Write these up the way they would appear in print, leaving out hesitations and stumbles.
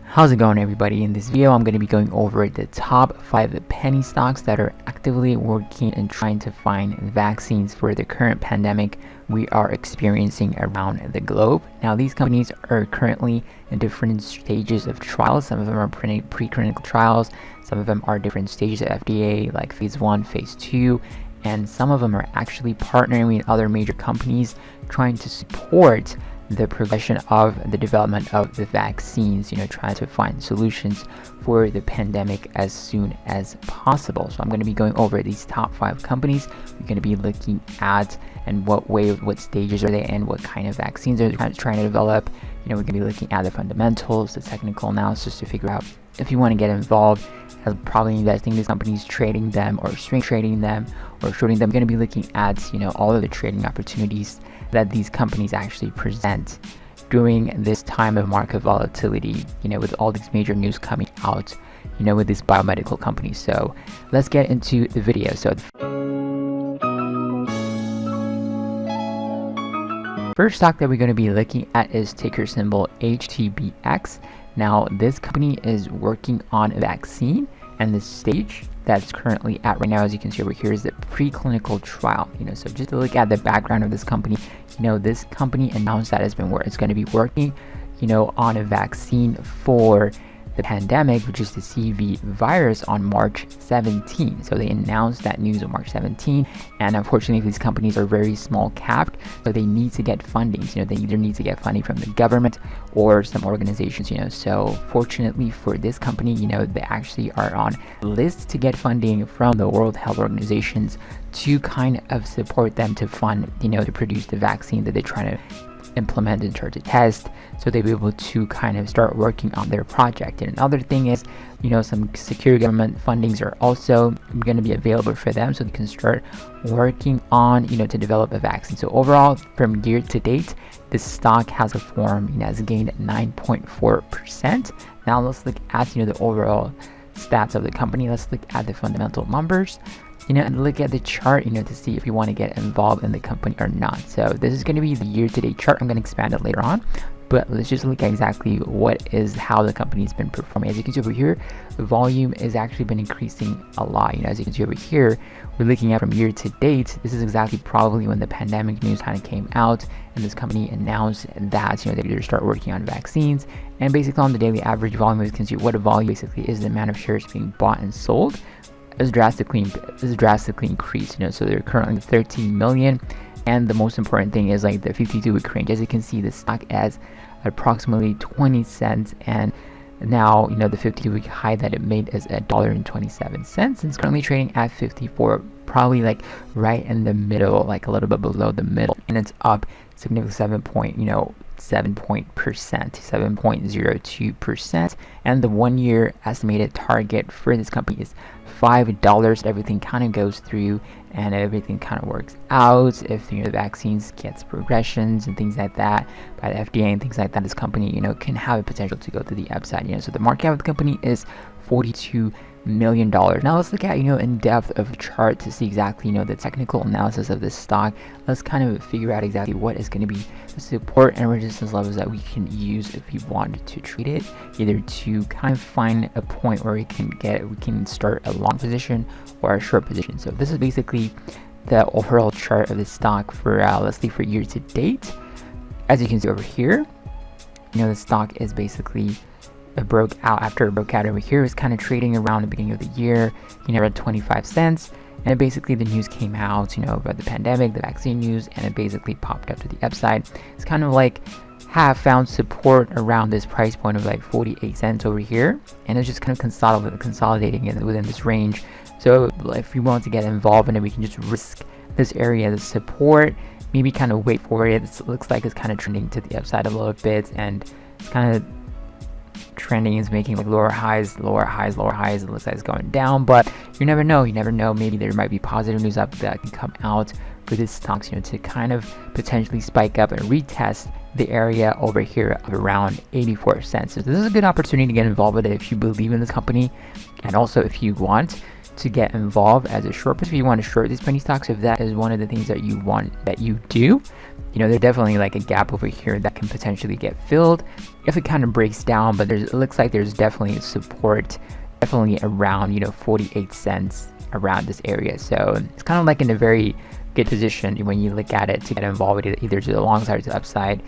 How's it going, everybody? In this video I'm going to be going over the top 5 penny stocks that are actively working and trying to find vaccines for the current pandemic we are experiencing around the globe. Now, these companies are currently in different stages of trials. Some of them are preclinical trials, some of them are different stages of FDA, like phase 1, phase 2, and some of them are actually partnering with other major companies trying to support the progression of the development of the vaccines, trying to find solutions for the pandemic as soon as possible. So I'm going to be going over these top 5 companies. We're going to be looking at and what stages are they in, what kind of vaccines are they trying to develop. We're going to be looking at the fundamentals, the technical analysis to figure out if you want to get involved as probably investing in these companies, trading them or swing trading them or shorting them. We're going to be looking at all of the trading opportunities that these companies actually present during this time of market volatility, with all these major news coming out, with these biomedical companies. So let's get into the video. So first stock that we're going to be looking at is ticker symbol HTBX. Now, this company is working on a vaccine, and the stage that's currently at right now, as you can see over here, is the preclinical trial. So just to look at the background of this company, this company announced that it's going to be working, on a vaccine for the pandemic, which is the CV virus, on March 17. So they announced that news on March 17, and unfortunately these companies are very small capped, so they need to get funding. They either need to get funding from the government or some organizations. So fortunately for this company, they actually are on lists to get funding from the World Health Organizations to kind of support them to fund, to produce the vaccine that they're trying to implement and start to test, so they'll be able to kind of start working on their project. And another thing is, some secure government fundings are also going to be available for them, so they can start working on, to develop a vaccine. So overall, from year to date, this stock has performed, has gained 9.4%. Now let's look at, the overall stats of the company. Let's look at the fundamental numbers, and look at the chart, to see if you want to get involved in the company or not. So this is going to be the year-to-date chart. I'm going to expand it later on, but let's just look at exactly how the company's been performing. As you can see over here, the volume has actually been increasing a lot. As you can see over here, we're looking at from year to date. This is exactly probably when the pandemic news kind of came out, and this company announced that they're going to start working on vaccines. And basically on the daily average volume, as you can see, what a volume basically is the amount of shares being bought and sold is drastically increased. So they're currently 13 million, and the most important thing is like the 52-week range. As you can see, the stock has approximately 20 cents, and now the 52-week high that it made is $1.27, and it's currently trading at 54, probably like right in the middle, like a little bit below the middle, and it's up significantly 7.02%, and the 1-year estimated target for this company is $5. Everything kind of goes through and everything kind of works out. If the vaccines gets progressions and things like that by the FDA and things like that, this company can have a potential to go to the upside. So the market cap of the company is $42 million. Now let's look at in depth of a chart to see exactly the technical analysis of this stock. Let's kind of figure out exactly what is going to be the support and resistance levels that we can use if we want to trade it, either to kind of find a point where we can start a long position or a short position. So this is basically the overall chart of the stock for let's see, for year to date. As you can see over here, the stock is basically broke out over here. It's kind of trading around the beginning of the year, at 25 cents, and basically the news came out, about the pandemic, the vaccine news, and it basically popped up to the upside. It's kind of like have found support around this price point of like 48 cents over here, and it's just kind of consolidating it within this range. So if we want to get involved in it, we can just risk this area, the support, maybe kind of wait for it. It looks like it's kind of trending to the upside a little bit, and it's kind of trending, is making like lower highs. It looks like it's going down, but you never know. Maybe there might be positive news up that can come out for this stocks, to kind of potentially spike up and retest the area over here of around 84 cents. So this is a good opportunity to get involved with it if you believe in this company, and also if you want to get involved as a short. If you want to short these penny stocks, if that is one of the things that you want that you do, there's definitely like a gap over here that can potentially get filled if it kind of breaks down. But it looks like there's definitely support, definitely around 48 cents around this area. So it's kind of like in a very good position when you look at it to get involved with it, either to the long side or to the upside.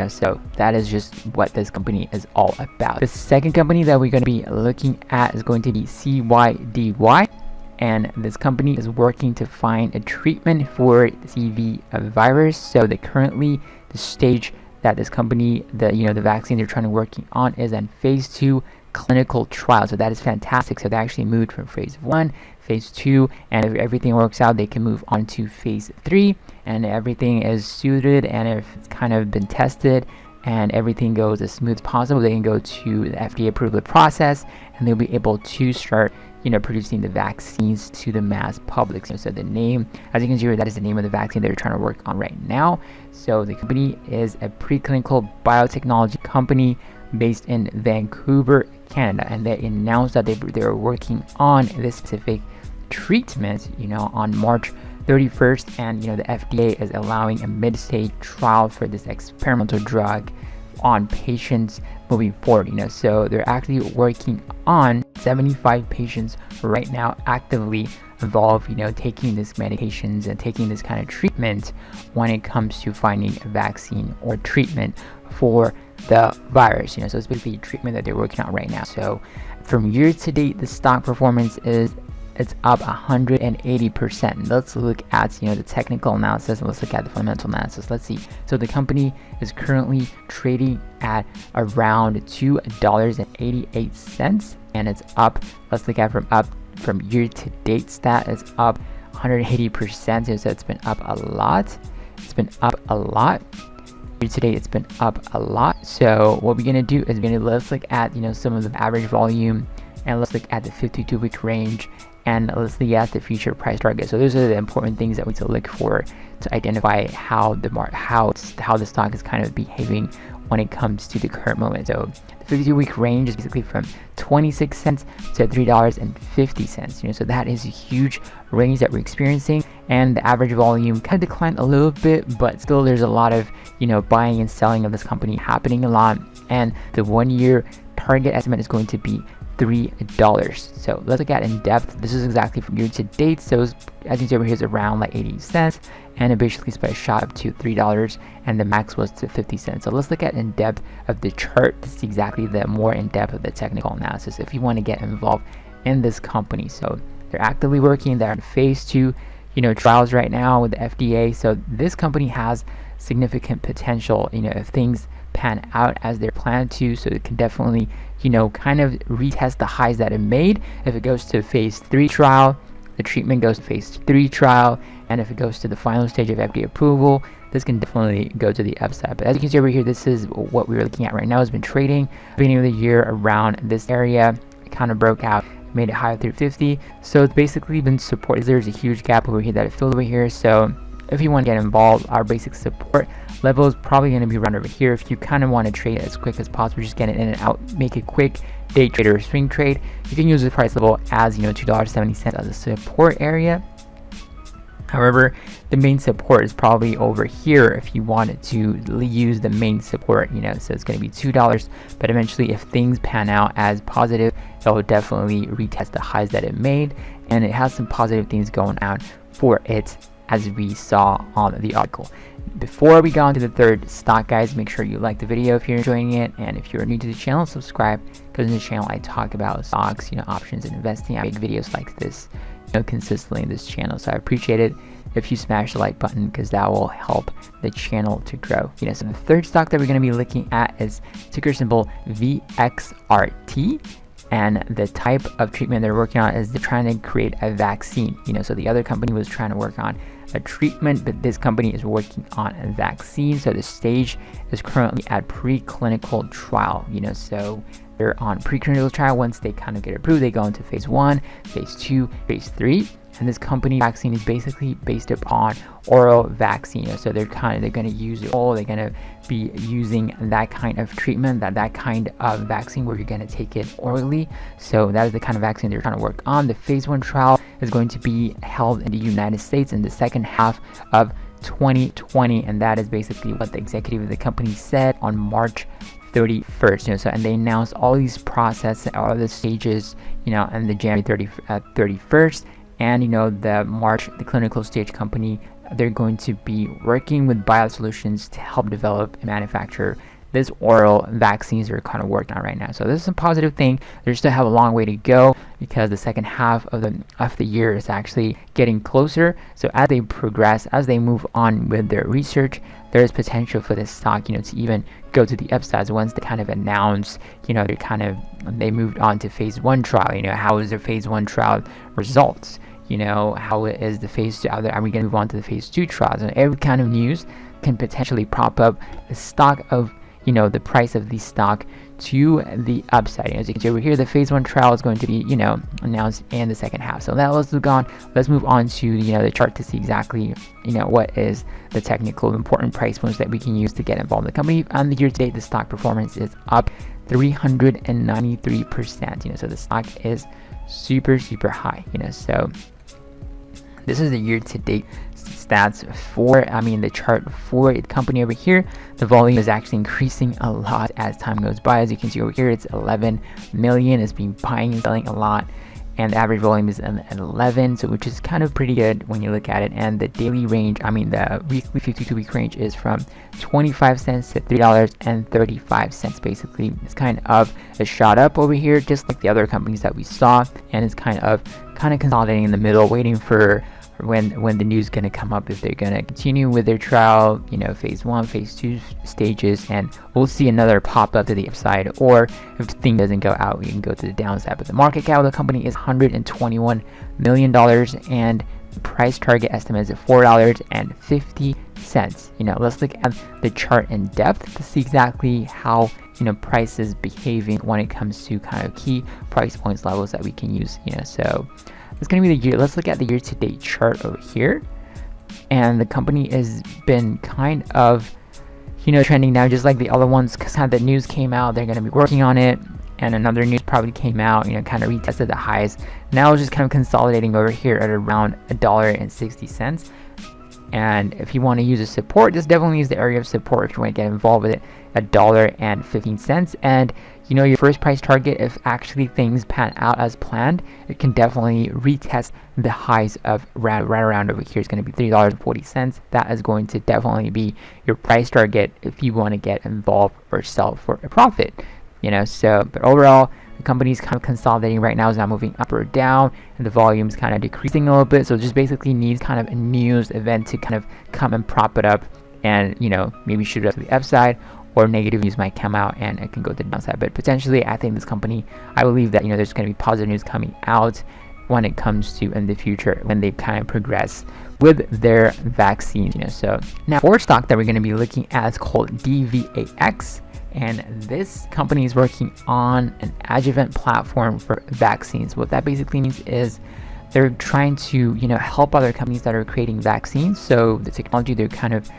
So that is just what this company is all about. The second company that we're going to be looking at is going to be CYDY, and this company is working to find a treatment for CV virus. So the stage that this company, the vaccine they're trying to working on is in phase 2 clinical trial. So that is fantastic. So they actually moved from phase 1, phase 2, and if everything works out, they can move on to phase 3, and everything is suited, and if it's kind of been tested and everything goes as smooth as possible, they can go to the FDA approval process, and they'll be able to start producing the vaccines to the mass public. So the name, as you can see here, that is the name of the vaccine they're trying to work on right now. So the company is a preclinical biotechnology company based in Vancouver, Canada, and they announced that they're working on this specific treatment on March 31st, and the FDA is allowing a mid-stage trial for this experimental drug on patients moving forward. So they're actually working on 75 patients right now actively involved taking these medications and taking this kind of treatment when it comes to finding a vaccine or treatment for the virus. So it's basically a treatment that they're working on right now. So from year to date, the stock performance it's up 180%. Let's look at the technical analysis, and let's look at the fundamental analysis. Let's see. So the company is currently trading at around $2.88, and it's up. Let's look at from year to date stat. It's up 180%. So it's been up a lot. Year to date, it's been up a lot. So what we're gonna do is let's look at some of the average volume, and let's look at the 52-week range, and let's look at the future price target. So those are the important things that we need to look for to identify how the stock is kind of behaving when it comes to the current moment. So the 52-week range is basically from 26 cents to $3.50. So that is a huge range that we're experiencing, and the average volume kind of declined a little bit, but still there's a lot of buying and selling of this company happening a lot, and the 1 year target estimate is going to be $3. So let's look at in depth. This is exactly from year to date. So as you can see over here, is around like 80 cents, and it basically shot up to $3, and the max was to 50 cents. So let's look at in depth of the chart to see exactly the more in depth of the technical analysis if you want to get involved in this company. So they're actively working. They're in phase 2 trials right now with the FDA. So this company has significant potential if things pan out as they're planned to. So it can definitely kind of retest the highs that it made. If it goes to phase 3 trial, the treatment goes to phase 3 trial, and if it goes to the final stage of FDA approval, this can definitely go to the upside. But as you can see over here, this is what we're looking at right now. It's been trading beginning of the year around this area. It kind of broke out, made it higher through 50. So it's basically been supported. There's a huge gap over here that it filled over here. So if you want to get involved, our basic support level is probably going to be around over here. If you kind of want to trade as quick as possible, just get it in and out, make a quick day trade or swing trade, you can use the price level as $2.70 as a support area. However, the main support is probably over here if you wanted to use the main support, so it's going to be $2, but eventually if things pan out as positive, it will definitely retest the highs that it made, and it has some positive things going out for it, as we saw on the article. Before we go on to the third stock, guys, make sure you like the video if you're enjoying it, and if you're new to the channel, subscribe, because in the channel I talk about stocks, options and investing. I make videos like this consistently in this channel, so I appreciate it if you smash the like button, because that will help the channel to grow. So the third stock that we're going to be looking at is ticker symbol VXRT, and the type of treatment they're working on is they're trying to create a vaccine. So the other company was trying to work on a treatment, but this company is working on a vaccine. So the stage is currently at preclinical trial. So they're on preclinical trial. Once they kind of get approved, they go into phase 1, phase 2, phase 3. and this company vaccine is basically based upon oral vaccine. So they're going to use it all. They're going to be using that kind of treatment, that kind of vaccine where you're going to take it orally. So that is the kind of vaccine they're trying to work on. The phase 1 trial is going to be held in the United States in the second half of 2020, and that is basically what the executive of the company said on March 31st. So and they announced all these process, all the stages, and the January 31st, and the March, the clinical stage company, they're going to be working with BioSolutions to help develop and manufacture this oral vaccines they're kind of working on right now. So this is a positive thing. They still have a long way to go because the second half of the year is actually getting closer. So as they progress, as they move on with their research, there is potential for this stock, to even go to the upsides once they kind of announce, they moved on to phase 1 trial. How is their phase 1 trial results? How is the phase 2? Are we going to move on to the phase 2 trials? And every kind of news can potentially prop up the stock of the price of the stock to the upside. As you can see over here, the phase 1 trial is going to be announced in the second half. So now let's move on to the chart to see exactly what is the technical important price points that we can use to get involved in the company. On the year to date, the stock performance is up 393%. So the stock is super high. So this is the year to date stats for the chart for the company over here. The volume is actually increasing a lot as time goes by. As you can see over here, it's 11 million. It's been buying and selling a lot, and the average volume is 11, so which is kind of pretty good when you look at it. And the daily range, the weekly 52-week range is from 25 cents to $3.35. Basically, it's kind of a shot up over here, just like the other companies that we saw, and it's kind of consolidating in the middle, waiting for when the news is going to come up, if they're going to continue with their trial, phase 1, phase 2 stages, and we'll see another pop up to the upside, or if the thing doesn't go out, we can go to the downside. But the market cap of the company is $121 million, and the price target estimate is $4.50. Let's look at the chart in depth to see exactly how price is behaving when it comes to kind of key price points levels that we can use. So it's going to be the year. Let's look at the year-to-date chart over here, and the company has been kind of trending down, just like the other ones, because the news came out, they're going to be working on it, and another news probably came out, kind of retested the highs. Now it's just kind of consolidating over here at around $1.60. And if you want to use a support, this definitely is the area of support if you want to get involved with it, $1.15. And your first price target, if actually things pan out as planned, it can definitely retest the highs of right around over here. It's going to be $3.40. That is going to definitely be your price target if you want to get involved or sell for a profit. But overall, the company's kind of consolidating right now. Is not moving up or down, and the volume's kind of decreasing a little bit. So it just basically needs kind of a news event to kind of come and prop it up, and maybe shoot it up to the upside, or negative news might come out and it can go to the downside. But potentially, I think this company, I believe that there's going to be positive news coming out when it comes to in the future, when they kind of progress with their vaccines. So now, fourth stock that we're going to be looking at is called DVAX. And this company is working on an adjuvant platform for vaccines. What that basically means is they're trying to, help other companies that are creating vaccines. So the technology they're kind of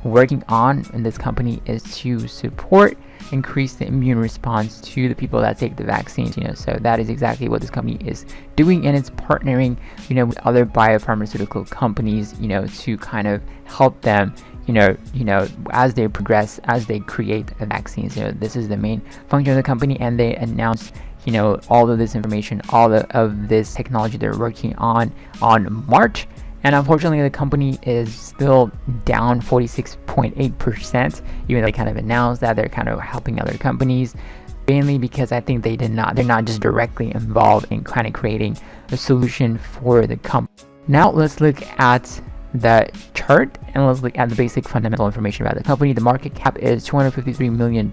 working on in this company is to support, increase the immune response to the people that take the vaccines. So that is exactly what this company is doing, and it's partnering, with other biopharmaceutical companies, to kind of help them. As they progress, as they create vaccines. This is the main function of the company, and they announced, all of this information, all of this technology they're working on March. And unfortunately, the company is still down 46.8%, even though they kind of announced that they're kind of helping other companies, mainly because I think they're not just directly involved in kind of creating a solution for the company. Now let's look at the chart, and let's look at the basic fundamental information about the company. The market cap is $253 million,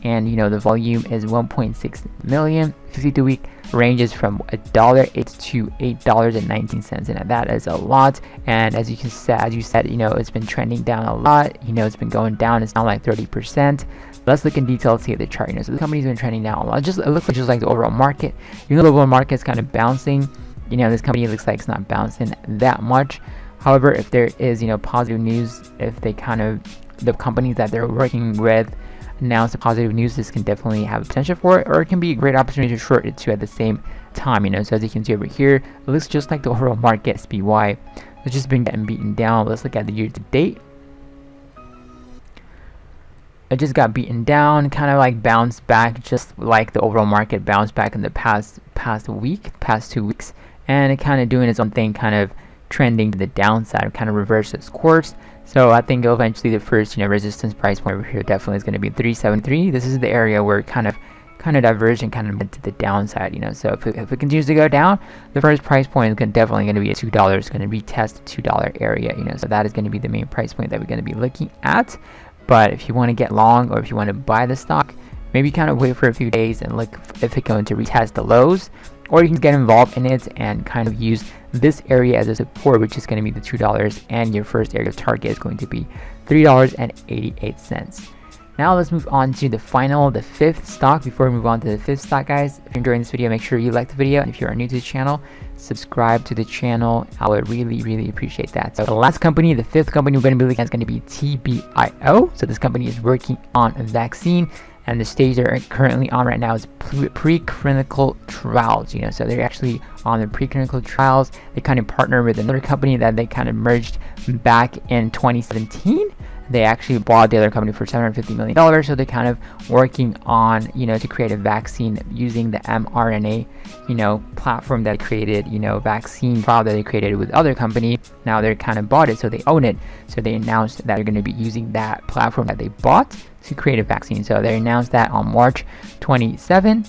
and the volume is 1.6 million. 52-week ranges from $1.08 to $8.19, and that is a lot. And as you said, it's been trending down a lot. It's been going down. It's now like 30%. Let's look in detail to see the chart. So the company's been trending down a lot. It looks just like the overall market. The overall market's kind of bouncing this company looks like it's not bouncing that much. However, if there is positive news, if they the companies that they're working with announce the positive news, this can definitely have potential for it, or it can be a great opportunity to short it too at the same time. So as you can see over here, it looks just like the overall market SPY. It's just been getting beaten down. Let's look at the year to date. It just got beaten down, kind of like bounced back, just like the overall market bounced back in the past 2 weeks, and it kind of doing its own thing, kind of trending to the downside, kind of reverse its course. So I think eventually the first resistance price point over here definitely is going to be 373. This is the area where it kind of diverged and kind of went to the downside. So if it continues to go down, the first price point is definitely going to be at $2. It's going to retest the $2 area. So that is going to be the main price point that we're going to be looking at. But if you want to get long, or if you want to buy the stock, maybe kind of wait for a few days and look if it's going to retest the lows, or you can get involved in it and kind of use this area as a support, which is going to be the $2, and your first area of target is going to be $3.88. Now let's move on to the fifth stock. Before we move on to the fifth stock, guys, if you're enjoying this video, make sure you like the video, and if you are new to the channel, subscribe to the channel. I would really appreciate that. So the last company, the fifth company we're going to be looking at, is going to be TBIO. So this company is working on a vaccine, and the stage they're currently on right now is preclinical trials. So they're actually on the preclinical trials. They kind of partner with another company that they kind of merged back in 2017. They actually bought the other company for $750 million. So they're kind of working on, to create a vaccine using the mRNA, platform that created, vaccine trial that they created with other company. Now they're kind of bought it, so they own it. So they announced that they're going to be using that platform that they bought to create a vaccine. So they announced that on March 27,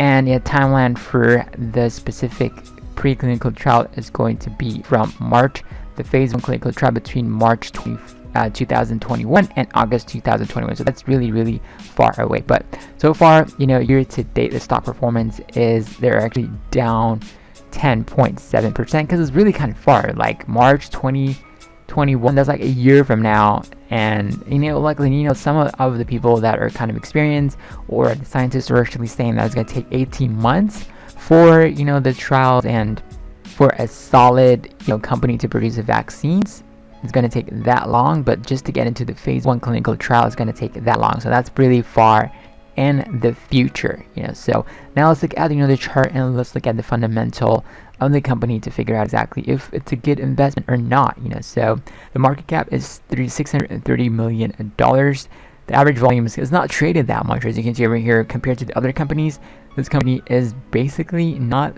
and the timeline for the specific preclinical trial is going to be from March, the phase 1 clinical trial between March 2021 and August 2021. So that's really far away. But so far, year to date, the stock performance is they're actually down 10.7%, because it's really kind of far. Like March 2021, that's like a year from now. And luckily, some of the people that are kind of experienced, or the scientists, are actually saying that it's going to take 18 months for the trials, and for a solid company to produce a vaccines, it's going to take that long. But just to get into the phase 1 clinical trial is going to take that long. So that's really far in the future. So now let's look at the chart, and let's look at the fundamental of the company to figure out exactly if it's a good investment or not. So the market cap is $630 million. The average volume is not traded that much, as you can see over here, compared to the other companies. This company is basically not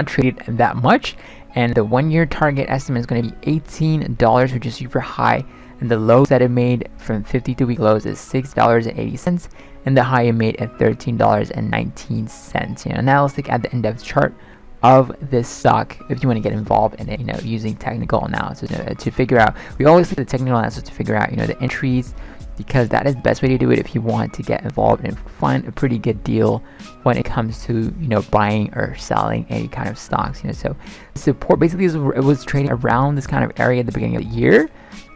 traded that much, and the 1-year target estimate is going to be $18, which is super high, and the lows that it made from 52-week lows is $6.80, and the high it made at $13.19. Now let's look at the in-depth chart of this stock if you want to get involved in it, using technical analysis to figure out. We always look at the technical analysis to figure out the entries, because that is the best way to do it if you want to get involved and find a pretty good deal when it comes to buying or selling any kind of stocks. So support basically it was trading around this kind of area at the beginning of the year,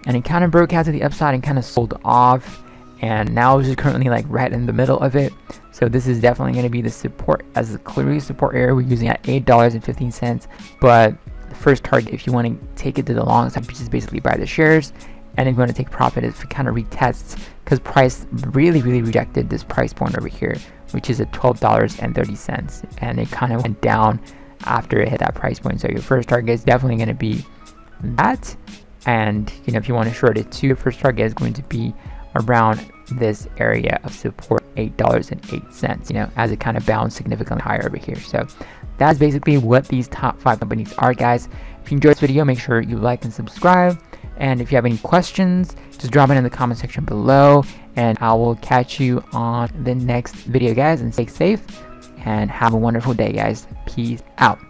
and it kind of broke out to the upside and kind of sold off, and now it's just currently like right in the middle of it. So this is definitely going to be the support, as a clearly support area. We're using at $8.15, but the first target, if you want to take it to the long side, which is basically buy the shares, and if you want to take profit, if it kind of retests, because price really rejected this price point over here, which is at $12.30, and it kind of went down after it hit that price point. So your first target is definitely going to be that, and if you want to short it too, your first target is going to be around this area of support, $8.08, as it kind of bounced significantly higher over here. So that's basically what these top 5 companies are, guys. If you enjoyed this video, make sure you like and subscribe. And if you have any questions, just drop it in the comment section below, and I will catch you on the next video, guys. And stay safe and have a wonderful day, guys. Peace out.